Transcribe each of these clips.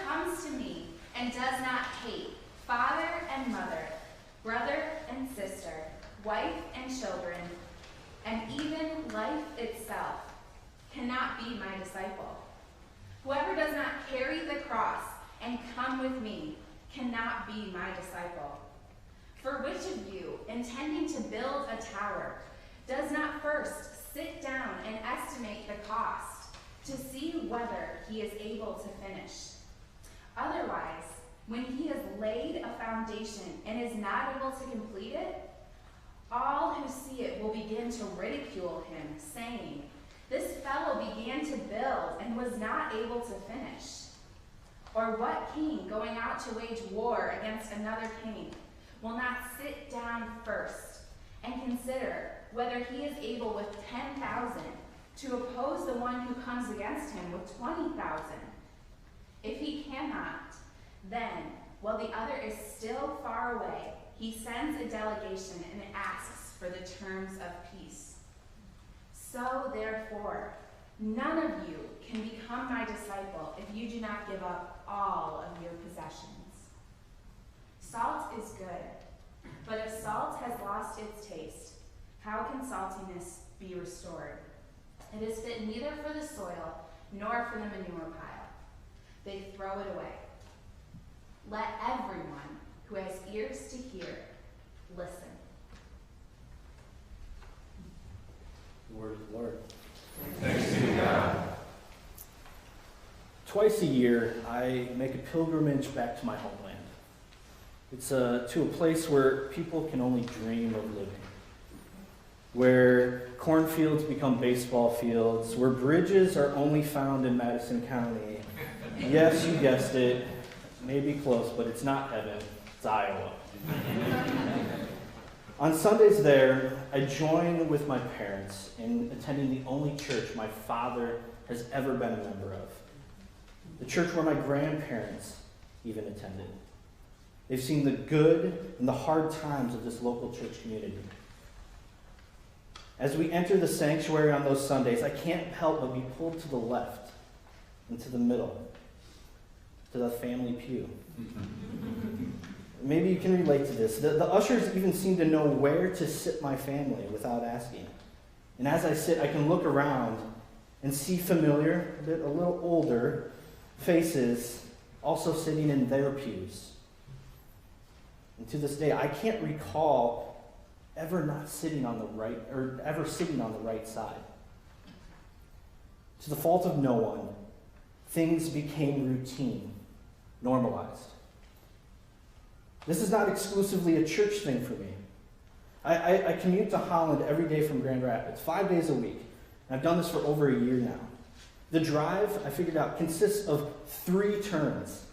comes to me and does not hate father and mother, brother and sister, wife and children, and even life itself, cannot be my disciple. Whoever does not carry the cross and come with me cannot be my disciple. For which of you, intending to build a tower, does not first sit down and estimate the cost to see whether he is able to finish? Otherwise, when he has laid a foundation and is not able to complete it, all who see it will begin to ridicule him, saying, "This fellow began to build and was not able to finish." Or what king going out to wage war against another king will not sit down first and consider whether he is able with 10,000 to oppose the one who comes against him with 20,000? If he cannot, then, while the other is still far away, he sends a delegation and asks for the terms of peace. So, therefore, none of you can become my disciple if you do not give up all of your possessions. Salt is good, but if salt has lost its taste, how can saltiness be restored? It is fit neither for the soil nor for the manure pile. They throw it away. Let everyone who has ears to hear listen. The word of the Lord. Thanks be to God. Twice a year, I make a pilgrimage back to my homeland. It's to a place where people can only dream of living, where cornfields become baseball fields, where bridges are only found in Madison County. Yes, you guessed it. Maybe close, but it's not heaven. It's Iowa. On Sundays there, I join with my parents in attending the only church my father has ever been a member of. The church where my grandparents even attended. They've seen the good and the hard times of this local church community. As we enter the sanctuary on those Sundays, I can't help but be pulled to the left and to the middle, to the family pew. Maybe you can relate to this. The ushers even seem to know where to sit my family without asking. And as I sit, I can look around and see familiar, a little older faces also sitting in their pews. And to this day, I can't recall ever sitting on the right side. To the fault of no one, things became routine, normalized. This is not exclusively a church thing for me. I commute to Holland every day from Grand Rapids, 5 days a week. And I've done this for over a year now. The drive, I figured out, consists of 3 turns.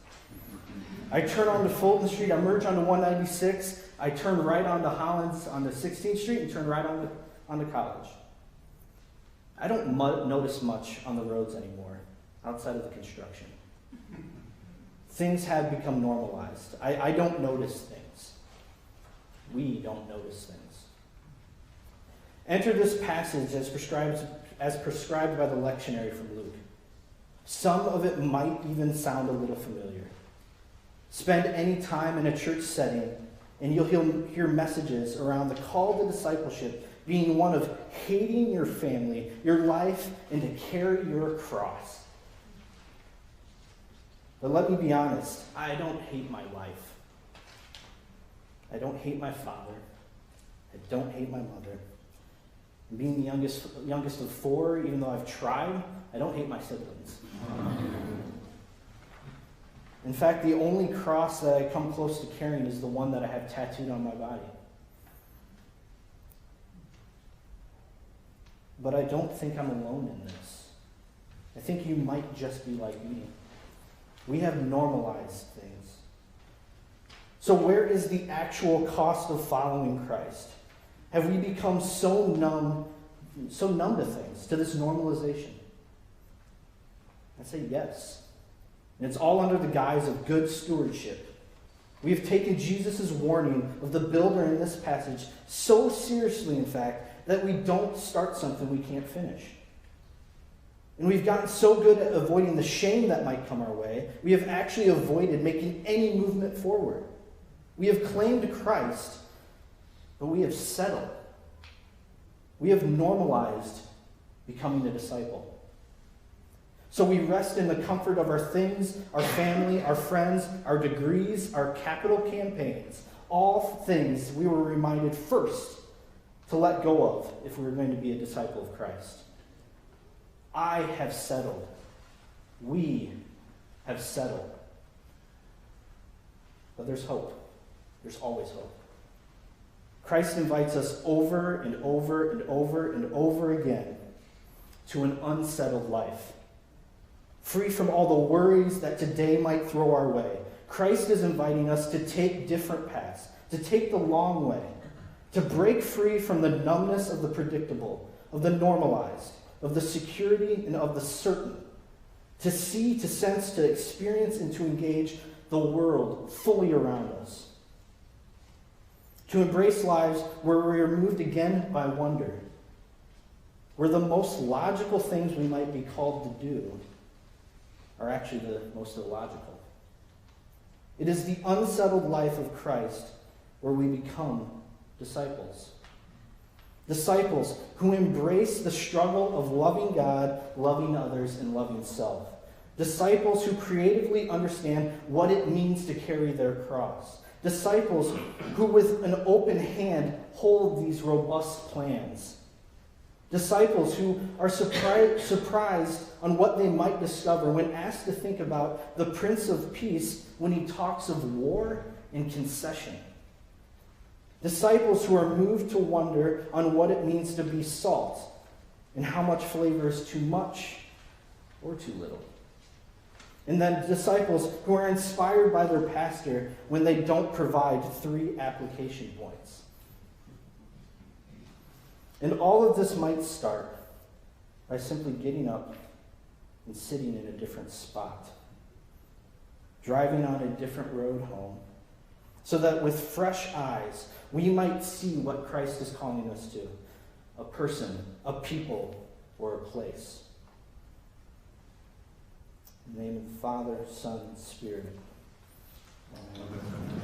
I turn onto Fulton Street, I merge onto 196, I turn right onto Holland's onto 16th Street, and turn right onto College. I don't notice much on the roads anymore, outside of the construction. Things have become normalized. I don't notice things. We don't notice things. Enter this passage as prescribed by the lectionary from Luke. Some of it might even sound a little familiar. Spend any time in a church setting, and you'll hear messages around the call to discipleship being one of hating your family, your life, and to carry your cross. But let me be honest, I don't hate my life. I don't hate my father. I don't hate my mother. Being the youngest of 4, even though I've tried, I don't hate my siblings. In fact, the only cross that I come close to carrying is the one that I have tattooed on my body. But I don't think I'm alone in this. I think you might just be like me. We have normalized things. So where is the actual cost of following Christ? Have we become so numb to things, to this normalization? I say yes. And it's all under the guise of good stewardship. We have taken Jesus' warning of the builder in this passage so seriously, in fact, that we don't start something we can't finish. And we've gotten so good at avoiding the shame that might come our way, we have actually avoided making any movement forward. We have claimed Christ, but we have settled. We have normalized becoming a disciple. So we rest in the comfort of our things, our family, our friends, our degrees, our capital campaigns. All things we were reminded first to let go of if we were going to be a disciple of Christ. I have settled. We have settled. But there's hope. There's always hope. Christ invites us over and over and over and over again to an unsettled life. Free from all the worries that today might throw our way, Christ is inviting us to take different paths, to take the long way, to break free from the numbness of the predictable, of the normalized, of the security and of the certain, to see, to sense, to experience, and to engage the world fully around us. To embrace lives where we are moved again by wonder, where the most logical things we might be called to do are actually the most illogical. It is the unsettled life of Christ where we become disciples. Disciples who embrace the struggle of loving God, loving others, and loving self. Disciples who creatively understand what it means to carry their cross. Disciples who with an open hand hold these robust plans. Disciples who are surprised on what they might discover when asked to think about the Prince of Peace when he talks of war and concession. Disciples who are moved to wonder on what it means to be salt and how much flavor is too much or too little. And then disciples who are inspired by their pastor when they don't provide 3 application points. And all of this might start by simply getting up and sitting in a different spot, driving on a different road home, so that with fresh eyes we might see what Christ is calling us to, a person, a people, or a place. In the name of the Father, Son, and Spirit. Amen.